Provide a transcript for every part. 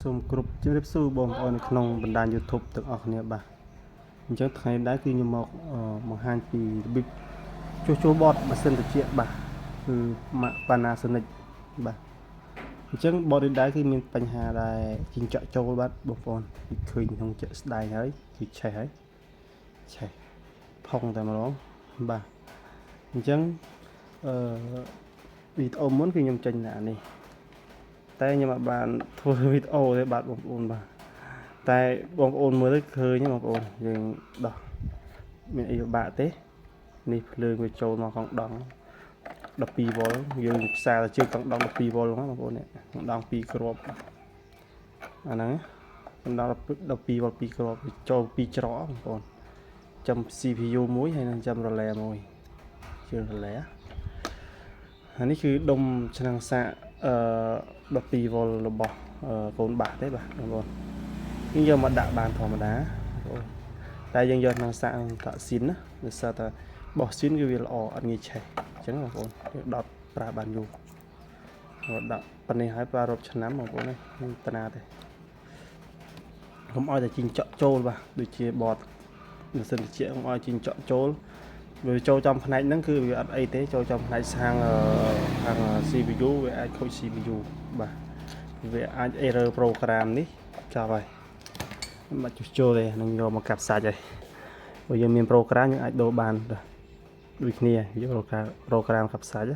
សូមគ្រប់ជម្រាបសួរបងប្អូនក្នុងបណ្ដាញ YouTube ទាំងអស់គ្នាបាទអញ្ចឹងថ្ងៃនេះគឺខ្ញុំមកបង្ហាញពីរបៀបជួសបតម៉ាស៊ីនត្រជាក់បាទគឺ Panasonic បាទអញ្ចឹងបតនេះដែរគឺមានបញ្ហាដែរជីងចក់ចូលបាទបងប្អូនឃើញក្នុងជាក់ស្ដែងហើយគឺឆេះហើយឆេះផុងតែម្ដងបាទអញ្ចឹងវីដេអូមុនគឺខ្ញុំចេញដាក់នេះតែខ្ញុំអត់បានធ្វើវីដេអូទេបាទបងប្អូនបាទតែបងប្អូនមើលទៅឃើញបងប្អូនយើងដោះមានអីពិបាកទេនេះភ្លើងវាចូលមកកង់ដង់12 វ៉ុលយើងផ្សារទៅជើងកង់ដង់12 វ៉ុលហ្នឹងបងប្អូននេះកង់ដង់2គ្រាប់អាហ្នឹងកង់ដង់12 វ៉ុល2គ្រាប់ចូល2ច្រកបងប្អូនចាំ CPU មួយហើយនឹងចាំរ៉េឡេមួយជើងរ៉េឡេអានេះគឺដុំឆ្នាំងសាក12 វ៉ុលរបស់កូនបាសទេបាទបងប្អូនយើងយកមកដាក់បានធម្មតាបងប្អូនតែយើងយកឆ្នាំងសាកដាក់ស៊ីនណាដោយសារតែបោះស៊ីនគឺវាល្អអត់ងាយឆេះអញ្ចឹងបងប្អូនដុតប្រើបានយូរដាក់ប៉ុណ្នេះហើយប្រើរប់ឆ្នាំបងប្អូននេះតាណាទេកុំឲ្យតែជីងចក់ចូលបាទដូចជាបតម៉ាស៊ីនត្រជាក់កុំឲ្យជីងចក់ចូលវាចូលចំផ្នែកហ្នឹងគឺវាអត់អីទេចូលចំផ្នែកខាង CPU វាអាចខូច CPU បាទវាអាច error program នេះចាប់ហើយមិនបាច់ជួសជុលទេនឹងយកមកកាប់សាច់ហើយបើយើងមាន program យើងអាចដូរបានដូចគ្នាយក program កាប់សាច់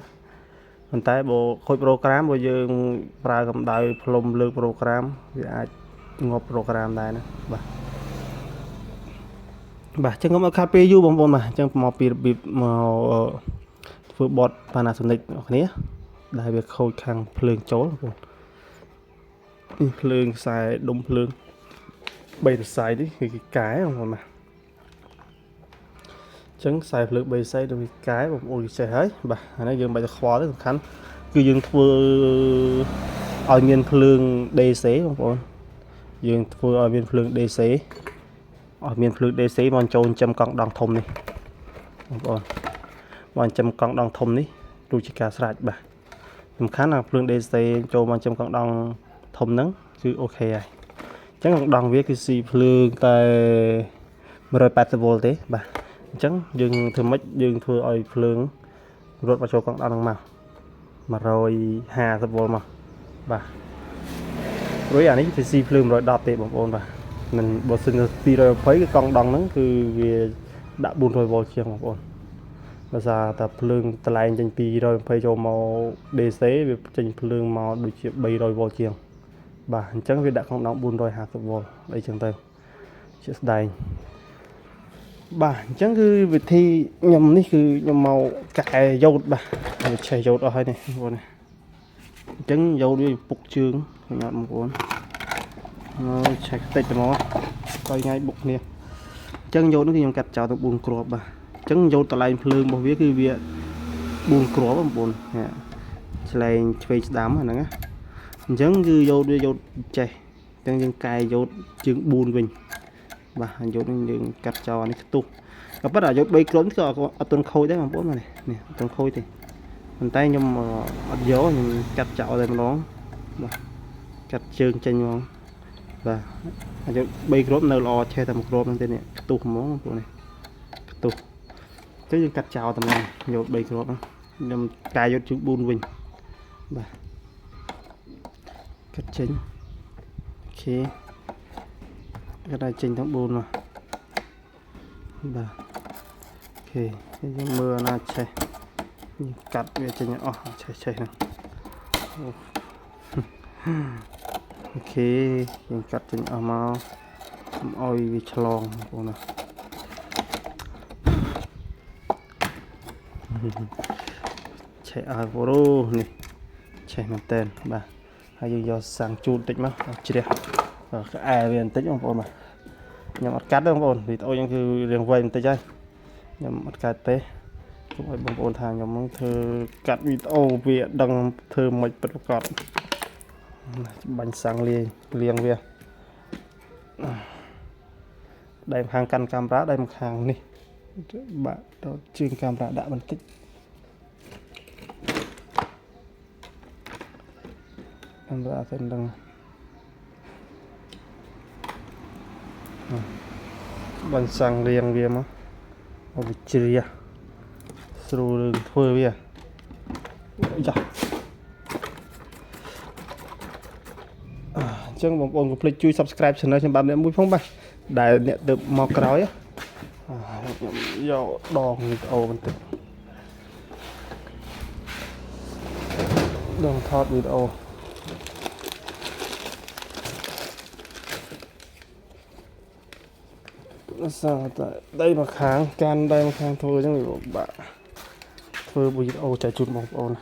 ប៉ុន្តែបើខូច program បើយើងប្រើកម្ដៅផ្លុំលើក program វាអាចងាប់ program ដែរណាបាទអញ្ចឹងខ្ញុំអត់ខាត់ពេលយូរបងប្អូនបាទអញ្ចឹងមកពីរបៀបមកធ្វើបត Panasonic បងប្អូនគ្នាដែលវាខូចខាងភ្លើងចូលបងប្អូននេះភ្លើងខ្សែដុំភ្លើង3សរសៃនេះគឺកែបងប្អូនបាទអញ្ចឹងខ្សែភ្លើង3សរសៃដូចវាកែបងប្អូនចេះហើយបាទអានេះយើងមិនបាច់ទៅខ្វល់ទេសំខាន់គឺយើងធ្វើឲ្យមានភ្លើង DC បងប្អូនយើងធ្វើឲ្យមានភ្លើង DC ឲ្យមានភ្លើង DC មកចូលចិញ្ចឹមកង់ដង់ធំនេះបងប្អូនមកចិញ្ចឹមកង់ដង់ធំនេះដូចជាការស្រេចបាទសំខាន់ណាភ្លើង DC ចូលមកចិញ្ចឹមកង់ដង់ធំហ្នឹងគឺអូខេហើយអញ្ចឹងកង់ដង់វាគឺស៊ីភ្លើងតែ180 វ៉ុលទេបាទអញ្ចឹងយើងធ្វើម៉េចយើងធ្វើឲ្យភ្លើងរត់មកចូលកង់ដង់ហ្នឹងមក150 វ៉ុលមកបាទរួចអានេះវាស៊ីភ្លើង110ទេបងប្អូនបាទមិនបើសិនជា220គឺកង់ដង់ហ្នឹងគឺវាដាក់400 វ៉ុលជាងបងប្អូនដោយសារតែភ្លើងតម្លែងចេញពី220ចូលមក DC វាចេញភ្លើងមកដូចជា300 វ៉ុលជាងបាទអញ្ចឹងវាដាក់កង់ដង់450 វ៉ុលអីចឹងទៅជាស្ដែងបាទអញ្ចឹងគឺវិធីខ្ញុំនេះគឺខ្ញុំមកកែយ៉ូតបាទវាឆេះយ៉ូតអស់ហើយនេះបងប្អូនអញ្ចឹងយ៉ូតវាពុកជើងឃើញអត់បងប្អូនឆេះតិចតែមកទៅថ្ងៃបុកគ្នាអញ្ចឹងយ៉ូតនេះគឺខ្ញុំកាត់ចោលទាំង4គ្រាប់បាទអញ្ចឹងយ៉ូតតម្លៃភ្លើងរបស់វាគឺវា4គ្រាប់បងប្អូនឆ្លែងឆ្វេងស្ដាំហ្នឹងណាអញ្ចឹងគឺយ៉ូតវាយ៉ូតចេះអញ្ចឹងយើងកែយ៉ូតជើង4វិញបាទយ៉ូតនេះយើងកាត់ចោលនេះខ្ទុះក៏ប៉ុន្តែយ៉ូត3គ្រាប់ក៏អត់ទាន់ខូចដែរបងប្អូននេះអត់ទាន់ខូចទេប៉ុន្តែខ្ញុំអត់យកខ្ញុំកាត់ចោលតែម្ដងបាទកាត់ជើងចេញហ្មងបាទអាច3គ្រាប់នៅល្អឆេះតែ1គ្រាប់ហ្នឹងទេនេះខ្ទុះហ្មងបងប្អូននេះខ្ទុះអញ្ចឹងយើងកាត់ចោលតែម្ដងយក3គ្រាប់ហ្នឹងខ្ញុំកាយយកជើង4វិញបាទកាត់ចេញអូខេកាត់ឲ្យចេញទាំង4មកបាទអូខេយើងមើលណាឆេះកាត់វាចេញអស់ឆេះហ្នឹងអូខេយើងកាត់ចេញអស់មកកុំឲ្យវាឆ្លងបងប្អូនណាឆេះអស់ពូនេះឆេះមែនតើបាទហើយយើងយកសាំងជូតតិចមកជ្រះក្អែវាបន្តិចបងប្អូនបាទខ្ញុំអត់កាត់ទេបងប្អូនវីដេអូខ្ញុំគឺរៀងវែងបន្តិចហើយខ្ញុំអត់កាត់ទេទុកឲ្យបងប្អូនថាខ្ញុំនឹងធ្វើកាត់វីដេអូវាដឹងធ្វើមិនពិតប្រាកដបាញ់សាំងលាងវាដៃម្ខាងកាន់កាមេរ៉ាដៃម្ខាងនេះបាក់ដល់ជើងកាមេរ៉ាដាក់បន្តិចកាមេរ៉ាទៅដឹង Bánh xăng riêng viêm á ở vị trí rồi đường thưa bia dạ chân bóng ôn complete chui subscribe channel cho bạn mẹ mũi phong ba đại nhận được mọc cái á do đòn video mình tự đòn thọt video sao tại đây mà kháng can đây mà kháng thôi chứ người bạn thôi video chạy chút một ôn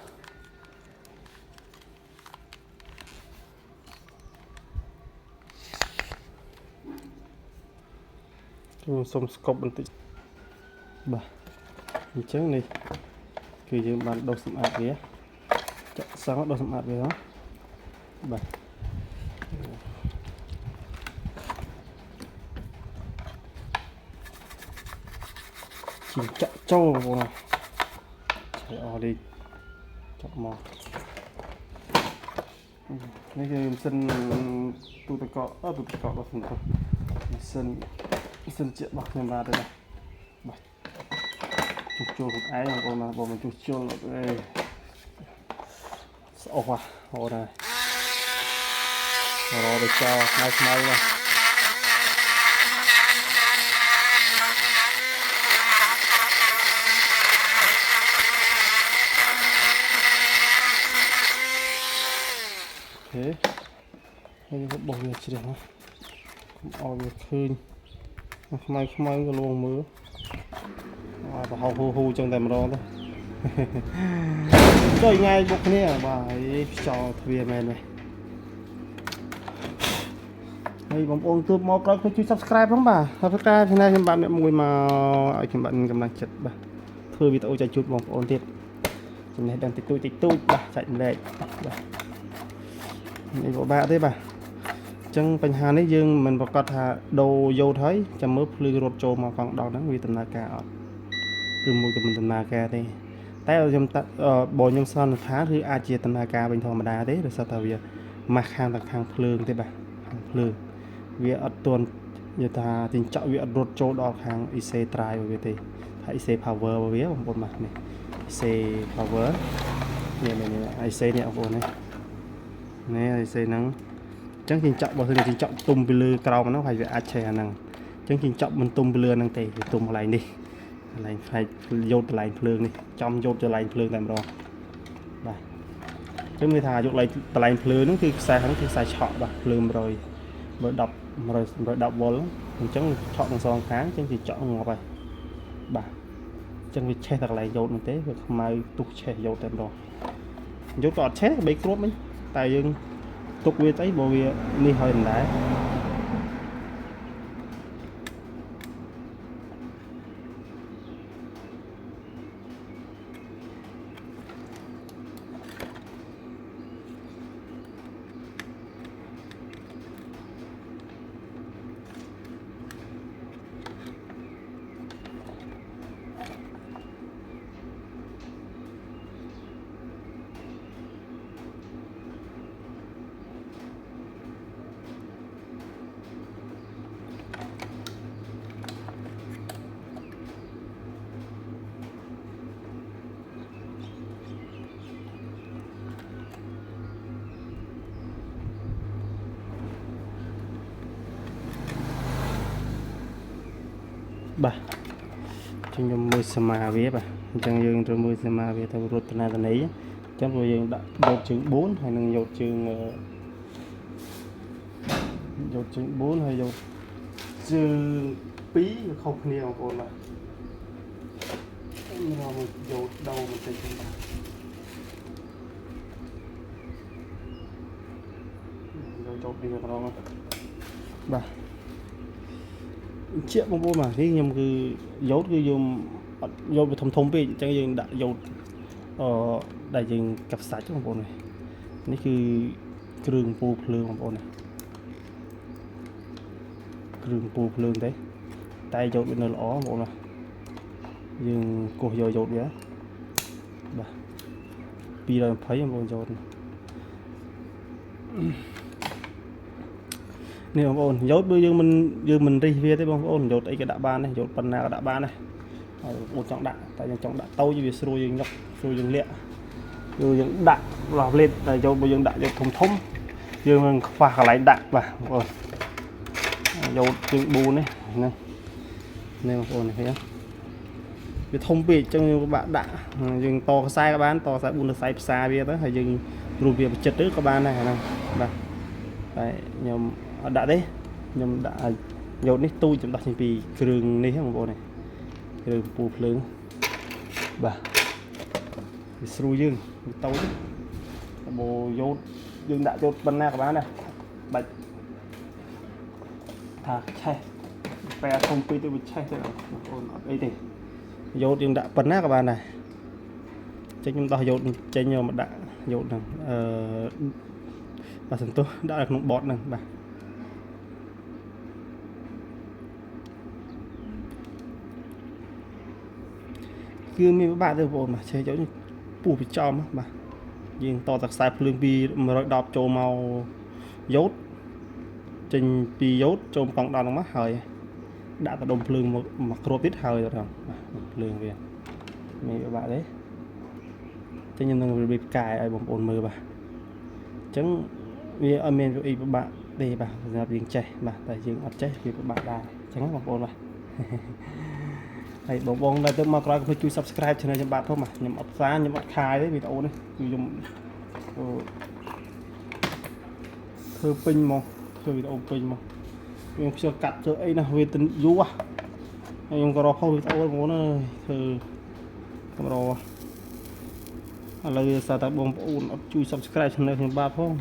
xong scopeបន្តិចបាទអញ្ចឹងនេះគឺយើងបានដុសសម្អាតវាចាក់សងដុសសម្អាតវាហ៎បាទជិះចាក់ចូលបងឆៃអស់នេះចាក់មកនេះគឺម៉ាស៊ីនទូទឹកកកទូទឹកកករបស់ខ្ញុំទៅម៉ាស៊ីនជារបស់ខ្ញុំបាទទេបាទជួសជុលខ្លួនឯងបងប្អូនណាបងមិនជួសជុលអេស្អុះហ៎អូនហើយរកទៅចោលខ្មៅណាអូខេហើយយើងបោះវាជ្រះណាកុំឲ្យវាឃើញខ្មៅក៏លងមើលប្រហោហូចឹងតែម្ដងទៅចុយថ្ងៃបុកគ្នាបាទខ្យល់ទ្វាមែនទេហើយបងប្អូនទើបមកក្រោយជួយ subscribe ផងបាទ subscribe channel ខ្ញុំបាទអ្នកមួយមកឲ្យខ្ញុំបាទកម្លាំងចិត្តបាទធ្វើវីដេអូចែកជូនបងប្អូនទៀតចំណេះដឹងតិចតួចបាទចែកលេខបាទនេះពិបាកទេបាទចឹងបញ្ហានេះយើងមិនប្រកាសថាដូរយោតហើយចាំមើលភ្លឺរត់ចូលមកកង់ដោតហ្នឹងវាដំណើរការអត់ឬមួយក៏មិនដំណើរការទេតែខ្ញុំបងខ្ញុំសន្និដ្ឋានគឺអាចជាដំណើរការវិញធម្មតាទេដោយសារតែវាម៉ាស់ខាងខាងភ្លើងទេបាទខាងភ្លើងវាអត់ទាន់និយាយថាចិញ្ចក់វាអត់រត់ចូលដល់ខាង IC drive របស់វាទេថា IC power របស់វាបងប្អូនបាទនេះ IC power នេះ IC នេះបងប្អូននេះ IC ហ្នឹងចឹងចិញ្ចក់បើសិនចិញ្ចក់ទុំពីលើក្រោមហ្នឹងហើយវាអាចឆេះអាហ្នឹងចឹងចិញ្ចក់មិនទុំពីលើហ្នឹងទេវាទុំកន្លែងនេះកន្លែងផ្នែកយោតកន្លែងភ្លើងនេះចំយោតកន្លែងភ្លើងតែម្ដងបាទចឹងមានថាយកកន្លែងភ្លើងហ្នឹងគឺខ្សែហ្នឹងគឺខ្សែឆក់បាទភ្លើង100បើ10 វ៉ុលអញ្ចឹងឆក់ទាំងសងខាងចឹងចិញ្ចក់ងាប់ហើយបាទចឹងវាឆេះតែកន្លែងយោតហ្នឹងទេវាខ្មៅទុះឆេះយោតតែម្ដងយោតក៏អត់ឆេះបីគ្រាប់មិញតែយើងទុកវាទៅបើវានេះហើយមិនដែរបាទខ្ញុំមើលសមាវាបាទអញ្ចឹងយើងត្រូវមើលសមាវាទៅរត់តានីអញ្ចឹងព្រោះយើងដាក់យោតជើង4ហើយនឹងយោតជើង4ហើយយោតជើង2វាខុសគ្នាបងប្អូនបាទមកយោតដោបន្តិចបាទយោតនេះម្ដងបាទជាបងប្អូនបាទនេះខ្ញុំគឺយោតគឺយើងអត់យោតវាធំពេកអញ្ចឹងយើងដាក់យោតដែលយើងកាប់សាច់បងប្អូននេះគឺគ្រឿងពូភ្លើងបងប្អូនគ្រឿងពូភ្លើងទេតែយោតវានៅល្អបងប្អូនណាយើងគោះយកយោតវាបាទ220បងប្អូនយោត នេះបងប្អូនយោតបើយើងមិនរិះវាទេបងប្អូនយោតអីក៏ដាក់បានដែរយោតប៉ុណ្ណាក៏ដាក់បានដែរហើយបងប្អូនចង់ដាក់តែយើងចង់ដាក់តូចវាស្រួលយើងញុកស្រួលយើងលាក់យើងដាក់របស់លេបតែយោតបើយើងដាក់យោតធំយើងនឹងខ្វះកន្លែងដាក់បាទបងប្អូនយោតជាង4នេះហ្នឹងនេះបងប្អូននេះឃើញវាធំពេកអញ្ចឹងយើងពិបាកដាក់យើងតខ្សែក៏បានតខ្សែ4ខ្សែផ្សារវាទៅហើយយើងរួមវាបញ្ចិតទៅក៏បានដែរហ្នឹងបាទតែខ្ញុំអត់ដាក់ទេខ្ញុំដាក់យោតនេះទូចចំដោះចេញពីគ្រឿងនេះបងប្អូននេះគ្រឿងពូភ្លើងបាទវាស្រួលយើងវាតូចបើយោតយើងដាក់យោតប៉ុណ្ណាក៏បានដែរបាច់ថាឆេះបែរធំពេកទៅវាឆេះទៅបងប្អូនអត់អីទេយោតយើងដាក់ប៉ុណ្ណាក៏បានដែរចេញខ្ញុំដោះយោតចេញយកមកដាក់យោតហ្នឹងបាទសន្ទុះដាក់នៅក្នុងបតហ្នឹងបាទគឺមានពិបាកទេបងប្អូនបាទឆេះយោតពុះពីចំបាទយើងតតែខ្សែភ្លើងពី110ចូលមកយោតចេញពីយោតចូលកង់ដល់ហ្នឹងមកហើយដាក់ទៅដុំភ្លើងមកគ្រាប់ទៀតហើយទៅបាទភ្លើងវាមានពិបាកទេចឹងខ្ញុំនឹងរៀបកែឲ្យបងប្អូនមើលបាទអញ្ចឹងវាអត់មានអីពិបាកទេបាទសម្រាប់យើងចេះបាទតែយើងអត់ចេះវាពិបាកដែរអញ្ចឹងបងប្អូនបាទហើយបងដែលទៅមកក្រោយកុំភ្លេចជួយ Subscribe Channel ខ្ញុំបាទផងបាទខ្ញុំអត់ផ្សាយខ្ញុំអត់ខាយទេវីដេអូនេះគឺខ្ញុំធ្វើពេញមកធ្វើវីដេអូពេញមកខ្ញុំខ្ជិលកាត់ធ្វើអីណាវាទៅយូរហើយខ្ញុំក៏រកផុសវីដេអូបងប្អូនអើយធ្វើកម្រឥឡូវសារតែបងប្អូនអត់ជួយ Subscribe Channel ខ្ញុំបាទផង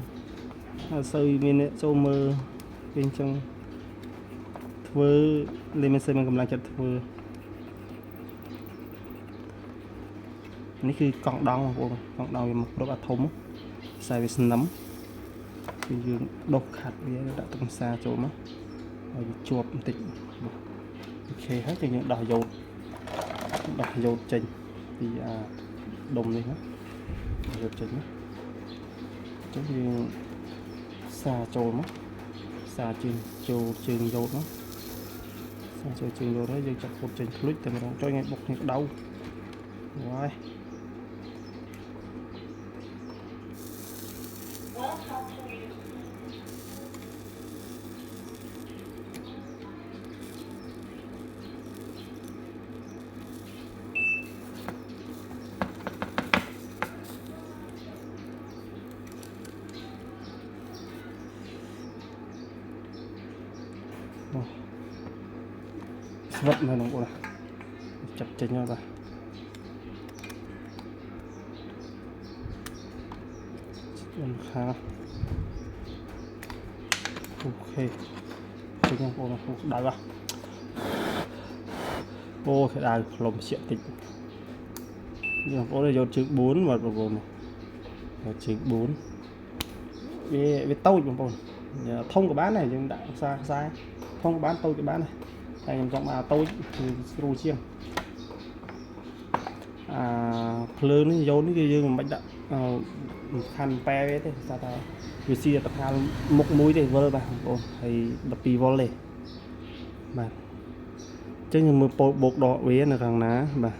អត់សូវមានអ្នកចូលមើលវាអញ្ចឹងធ្វើលេមិនសូវមានកម្លាំងចិត្តធ្វើនេះគឺកង់ដងបងប្អូនកង់ដងវាមកគ្រប់អាធំខ្សែវាស្នឹមគឺយើងដុសខាត់វាដាក់ទឹកផ្សារចូលមកឲ្យវាជាប់បន្តិចអូខេហើយចឹងយើងដោះយោតចេញពីអាដុំនេះណាយោតចេញណាចឹងយើងសារចូលមកសារជើងចូលជើងយោតមកសារចូលជើងយោតហើយយើងចាប់ពុតចេញភ្លុចតែម្ដងចុយថ្ងៃបុកនេះក្តៅហើយស្វិតមែនបងប្អូនចាប់ចេញមកបាទខាអូខេចេញបងប្អូនដៅអូគេដៅផ្លុំជាតិចបងប្អូនយកជើង4បាទបងប្អូនយកជើង4វាតូចបងប្អូនធំក៏បានដែរយើងដាក់ខ្សែធំក៏បានតូចក៏បានដែរតែខ្ញុំចង់បានតូចគឺស្រួលជាងភ្លើងនេះយោននេះគឺយើងមិនបាច់ដាក់ខាន់ប៉ែទេតែថាវាស៊ីតថាមុខមួយទេវ៉ុលបាទបងប្អូនហើយ12វ៉ុលទេបាទអញ្ចឹងខ្ញុំមើលពោលបូកដកវានៅខាងណាបាទ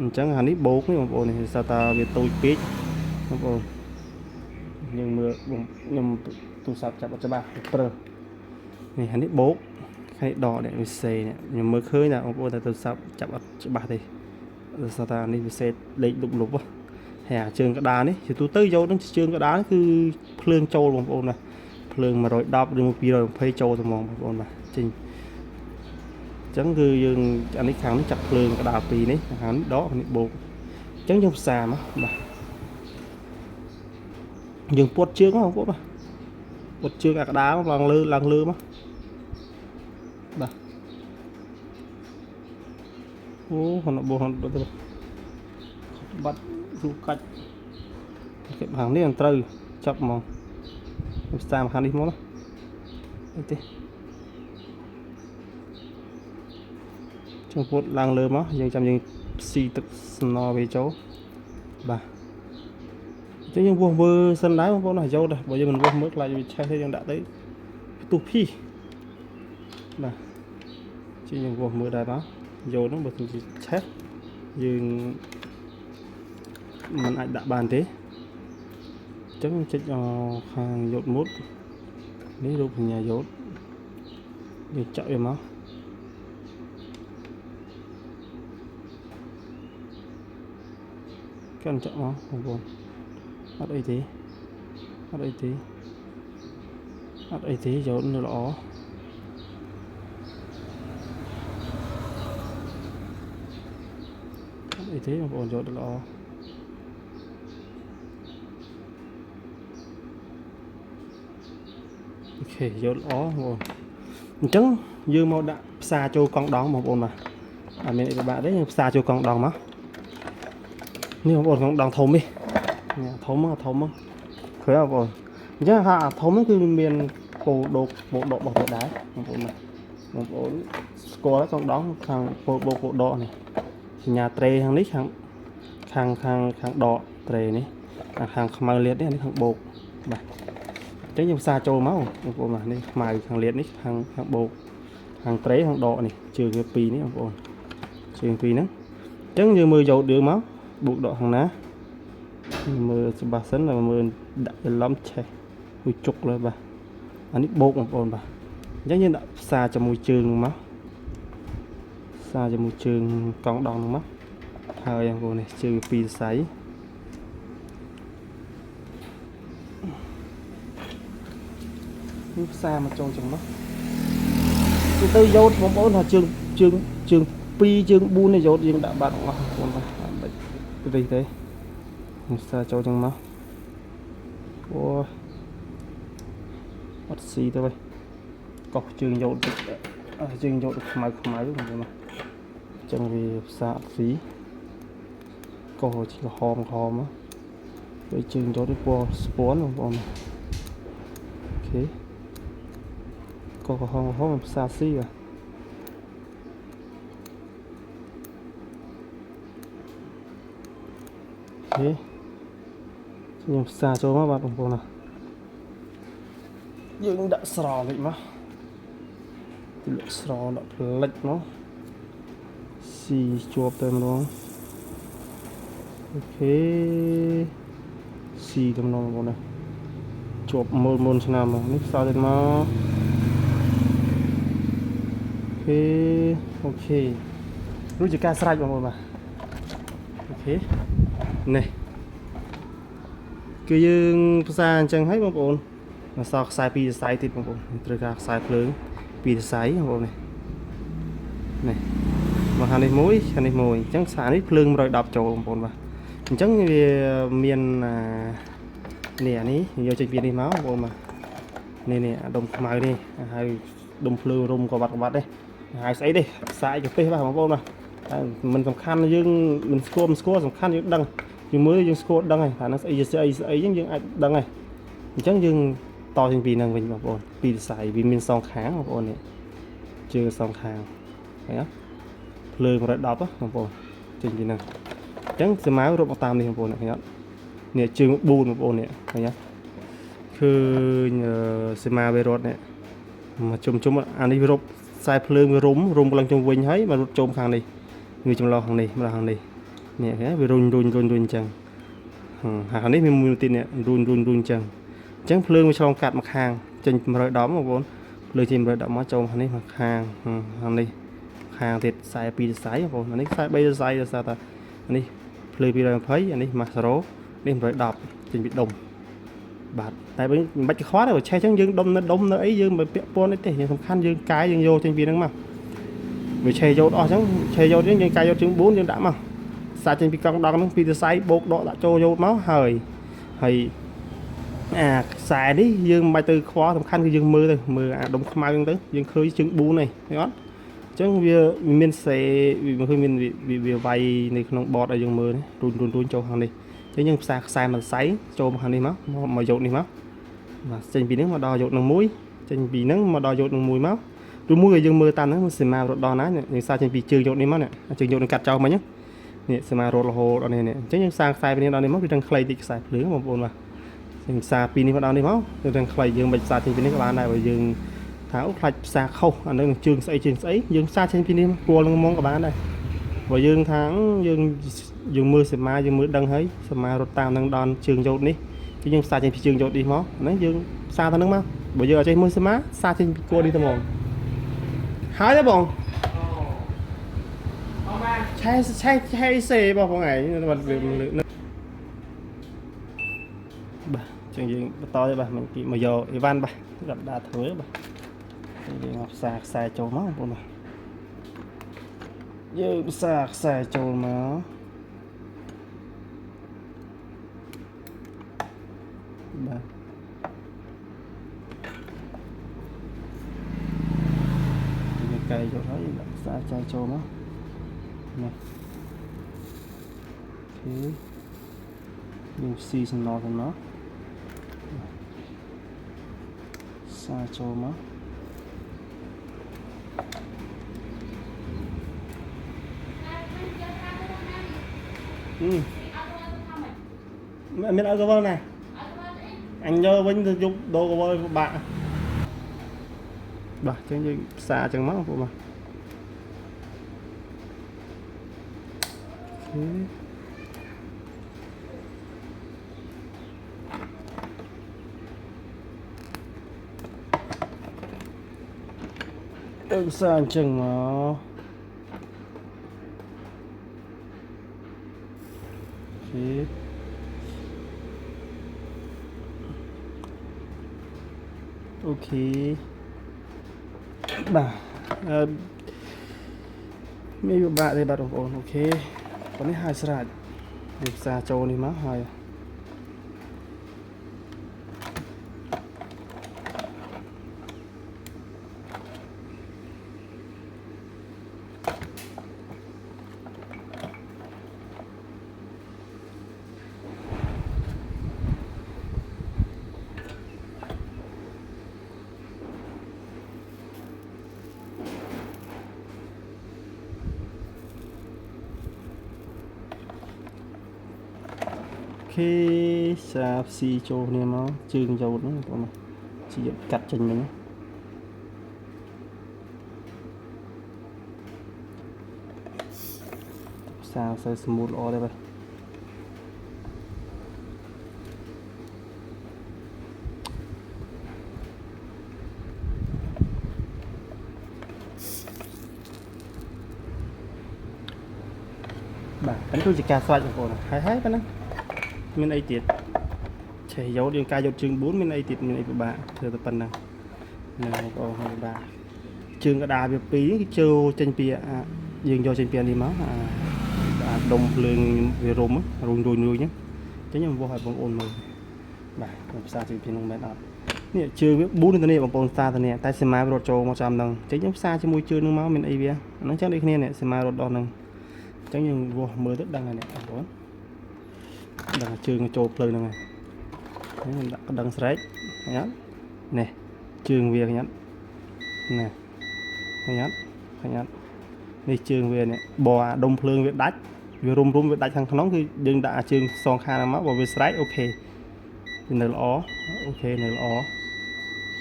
អញ្ចឹងអានេះបូកនេះបងប្អូននេះថាវាតូចពេកបងប្អូនយើងមើលខ្ញុំទូរស័ព្ទចាប់អត់ច្បាស់ប្រើនេះអានេះបូកហើយដកនេះវាសេនេះខ្ញុំមើលឃើញថាបងប្អូនតែទូរស័ព្ទចាប់អត់ច្បាស់ទេដោយសារតែនេះវាសេលេខលុបហើយអាជើងក្តារនេះជាទូទៅយកនឹងជើងក្តារគឺភ្លើងចូលបងប្អូនណាភ្លើង110ឬ220ចូលទៅហ្មងបងប្អូនបាទចេញអញ្ចឹងគឺយើងអានេះខាងនេះចាប់ភ្លើងក្តារ2នេះខាងនេះដកនេះបូកអញ្ចឹងយើងផ្សារមកបាទយើងពុតជើងមកបងប្អូនបាទពុតជើងអាក្តារមកឡើងលើមកបាទអូហនបោះហនទៅបាត់រូបកាច់គេខាងនេះមិនត្រូវចាប់ហ្មងផ្សារខាងនេះមកណាអីទេចូលពុតឡើងលើមកយើងចាំយើងស៊ីទឹកសំណវាចូលបាទអញ្ចឹងយើងវាស់មើលសិនដែរបងប្អូនណាយកដែរបើយើងមិនវាស់មើលខ្លាចវាឆេះទេយើងដាក់ទៅ tu phi nè chỉ những vùng mưa đại đó vô nó bật gì chết dừng mình ảnh đã bàn thế chẳng chết hàng dột mút nếu lúc nhà dột đi chạy em á cái anh chọn nó không buồn ở đây tí ở đây tí ở đây tí dột nữa lỏ ở đây tí không buồn dột nữa lỏ ok dột lỏ buồn trứng dư màu đã xa cho con đón một ôn mà mình các bạn đấy xa cho con đón mà nhưng mà con đón thấu mi thấu mà khởi à rồi chứ hạ thấu mớiคือmiền bộ độ bọc bộ đá một ôn này một ôn có con đón thằng bộ độ này nhà tre thằng nít thằng đỏ tre này thằng màu liệt đấy thằng bột này chứ nhưng xa châu máu một mà này mài thằng liệt này thằng bột thằng tre thằng đỏ này trừ cái pì này một trừ pì nữa chứ như mưa dầu đưa máu buộc đỏ thằng ná mưa bà sấn là mưa đại lắm chạy mùi trục rồi bà anh ấy bột một bà giống như đã xa cho môi trường máu xa cho môi trường con đòn mắt hơi em vô này trừ pì sấy xa mà trông chẳng mắt từ từ vô bóng bóng là trường pi trường bu này vô trường đã bạn cái gì thế xa trông chẳng mắt ô bắt xì thôi cọc trường vô trường vô được máy luôn mà chẳng vì xa phí cô chỉ là hòm á với trường cho được qua spawn luôn bọn ok cô có hòm xa xí à ok nhưng xa cho mấy bạn bọn nào nhưng đã sò vậy mà lượng sò đã lệch nó xì chuột thêm luôn ok xì thêm nó bọn này chuột môn nào mà nước sao lên mà okรู้จักการสไลด์bọn mà ok này cứ dương ra chẳng hết bọn bọn mà sao sai pi sai thì bọn từ cả sai lớn pi sai bọn này này mà hàng này mối chẳng xả nít lương rồi đập chỗ bọn mà chẳng như miền nè ní nhiều chuyện đi máu bọn mà nè đồng màu đi hai đồng lương rung có bạc đây hai sấy đi sai chụp phê vào bọn mà mình sòng khăn nhưng mình score sòng khăn những đăng nhưng mới dương score đăng này thà nó sẽ giống như đăng này chẳng dừng to trên vì năng mình mà bọn vì xài vì mình song kháng mà bọn này chưa song kháng thấy á lương rồi đọc á mà bọn trên vì năng chẳng sẽ máu rồi tam đi mà bọn này thấy á nè chưa buồn mà bọn này thấy áคือsẽ mà về rồi này mà chung anh đi rồi xài lương rung bằng trong vinh thấy mà trộm hàng này người trong lo hàng này mà hàng này nè cái về run chẳng hàng này mình mua tin nè run chẳng chẳng lương với trong cạt mặt hàng trên rồi đó mà vốn lương trên rồi đó mà trong hàng này mặt hàng này hàng thịt xài pi sấy vốn anh ấy xài bây giờ xài là sao ta anh ấy lương pi rồi thấy anh ấy mặt số nên rồi đọc trên bị đồng bạt tại vì bắt khó rồi che chẳng dương đông nó ấy dương mà pon ấy thì không khăn dương cái dương vô trên pi đó mà vì che vô đó chẳng che vô đến cái vô chứng 4 dương đã mà xa trên pi con đó nó pi sấy bột đó đã cho vô máu hơi xài đi dương bài từ khó tầm khăn cái dương mưa thôi mưa đông mai dương tới dương khơi trứng bú này đó chứ mình sẽ vì hơi mình bị vay này không bọt ở dương mưa đấy run cho hàng này thế nhưng xài mà sấy cho hàng này máu mà dột này máu mà trên vì nếu mà đo dột nằng muối trên vì nếu mà đo dột nằng mùi máu rồi muối dương mưa tan nó sẽ mà đo ná này sao trên vì chưa dột này máu này chưa dột cắt cho mà nhá nè sẽ mà rồi hồ đó này chứ nhưng sang xài bên đây đó này máu vì đang clay thì xài lưỡng mà buồn mà xa pin đi vào đâu đi máu từ thằng khởi dương bạch xa thì cái này các bạn này và dương ថាអូខ្លាច់ផ្សារខុសអានឹងជើងស្អីយើងផ្សារចេញពីនេះគួរនឹងមកក៏បានដែរបើយើងថាយើងមើលសមាយើងមើលដឹងហើយសមារត់តាមនឹងដល់ជើងយោតនេះគឺយើងផ្សារចេញពីជើងយោតនេះមកហ្នឹងយើងផ្សារទៅនឹងមកបើយើងអត់ចេះមើលសមាផ្សារចេញពីគួរនេះទៅមកហើយទេបងឆែសេបងឯងបាទចឹងយើងបន្តទៅបាទមិនមកយកអីវ៉ាន់បាទgặp đã thửបាទយើងផ្សារខ្សែចូលមកបងប្អូនបាទយើងផ្សារខ្សែចូលមកបាទយើងកែយកហើយដាក់ផ្សារខ្សែចូលមកនេះអូខេយើងស៊ីសំណល់ទៅមកសាចូលមកមានអល់កូវលណាអញយកវិញទៅយកដូរកូវលបាក់បាទចឹងយើងផ្សារចឹងមកពួកបាទផ្សារអញ្ចឹងមកអូខេបាទមានវិបាកទេបាទបងប្អូនអូខេប៉ុន្តែហើយស្រេចវាផ្សារចូលនេះមកហើយអូខេសាបស៊ីចូលគ្នាមកជើងយោតហ្នឹងបងប្អូនជាកាត់ចេញវិញសាបស្មូតល្អដែរបាទបាទនេះគឺជាការស្វាច់បងប្អូនហើយប៉ុណ្ណឹងមានអីទៀតឆេះយោតយើងការយោតជើង4មានអីទៀតមានអីពិបាកធ្វើតែប៉ុណ្ណឹងណាបងប្អូនពិបាកជើងកដាវា2គឺចូលចេញពីយើងយកចេញពីនេះមកដុំភ្លើងវារុំរួយហ្នឹងអញ្ចឹងខ្ញុំវាស់ឲ្យបងប្អូនមើលបាទខ្ញុំផ្សារចេញពីនោះមែនអត់នេះជើងវា4ទៅនេះបងប្អូនផ្សារទៅនេះតែសមារត់ចូលមកចាំហ្នឹងអញ្ចឹងខ្ញុំផ្សារជាមួយជើងនឹងមកមានអីវាហ្នឹងចឹងដូចគ្នានេះសមារត់ដល់ហ្នឹងអញ្ចឹងយើងវាស់មើលទៅដឹងហើយនេះបងប្អូនដឹងជើងចូលភ្លើងហ្នឹងហើយខ្ញុំដាក់កណ្ដឹងស្រែកឃើញអត់នេះជើងវាឃើញអត់នេះឃើញអត់នេះជើងវានេះបើអាដុំភ្លើងវាដាច់វារុំវាដាច់ខាងក្នុងគឺយើងដាក់អាជើងសងខាងហ្នឹងមកបើវាស្រែកអូខេវានៅល្អអូខេនៅល្អ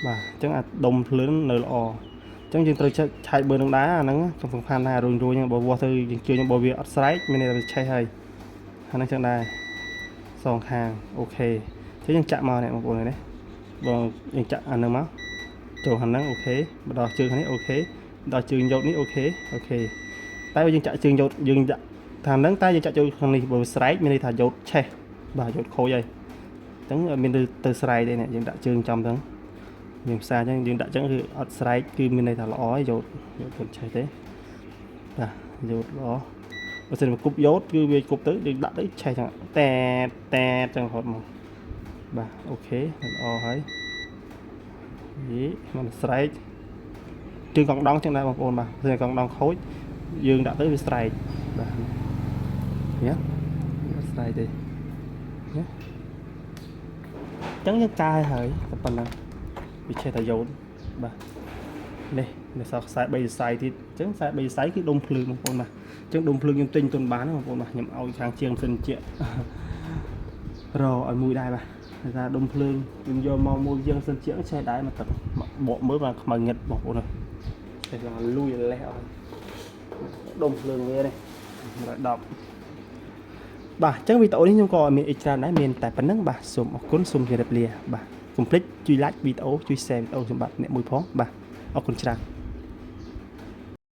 បាទអញ្ចឹងអាដុំភ្លើងនៅល្អអញ្ចឹងយើងត្រូវឆែកមើលនឹងដែរអាហ្នឹងសំខាន់ណាស់រួញហ្នឹងបើវាស់ទៅយើងជើងបើវាអត់ស្រែកមានន័យថាវាឆេះហើយអាហ្នឹងអញ្ចឹងដែរសងខាងអូខេអញ្ចឹងយើងចាក់មកនេះបងប្អូននេះបងយើងចាក់អាហ្នឹងមកចូលខាងហ្នឹងអូខេមកដល់ជើងខាងនេះអូខេដល់ជើងយោតនេះអូខេតែបើយើងចាក់ជើងយោតយើងចាក់ថាហ្នឹងតែយើងចាក់ចូលខាងនេះបើស្រែកមានន័យថាយោតឆេះបាទយោតខូចហើយអញ្ចឹងមានទៅស្រែកទេនេះយើងដាក់ជើងចំហ្នឹងយើងផ្សារអញ្ចឹងយើងដាក់អញ្ចឹងគឺអត់ស្រែកគឺមានន័យថាល្អហើយយោតឆេះទេបាទយោតល្អបើសិនមកគប់យោតគឺវាគប់ទៅយើងដាក់ទៅឆេះចឹងតែចឹងរហូតមកបាទអូខេល្អហើយយីមិនស្រែកជើងកង់ដងចឹងដែរបងប្អូនបាទព្រោះកង់ដងខូចយើងដាក់ទៅវាស្រែកបាទញ៉ាអត់ស្រែកទេញ៉ាអញ្ចឹងយើងកាយហើយតែប៉ុណ្ណឹងវាឆេះតែយោតបាទនេះសល់ខ្សែ3សរសៃទៀតអញ្ចឹងខ្សែ3សរសៃគឺដុំភ្លើងបងប្អូនបាទអញ្ចឹងដុំភ្លើងខ្ញុំទិញទុនបានបងប្អូនបាទខ្ញុំឲ្យខាងជាងសិនជារកឲ្យមួយដែរបាទថាដុំភ្លើងខ្ញុំយកមកមួយជាងសិនជាឆេះដែរមកទឹក bộ mới mà mà nhật bộ này đây là lui lẹo đông lương nghe này rồi đọc bà chẳng vì tổ đi nhưng còn mình extra nãy mình tại phần nắng bà sum cuốn sum về đập lìa bà complete chui like video chui xem video sum bà nè mùi phóng bà ở con trang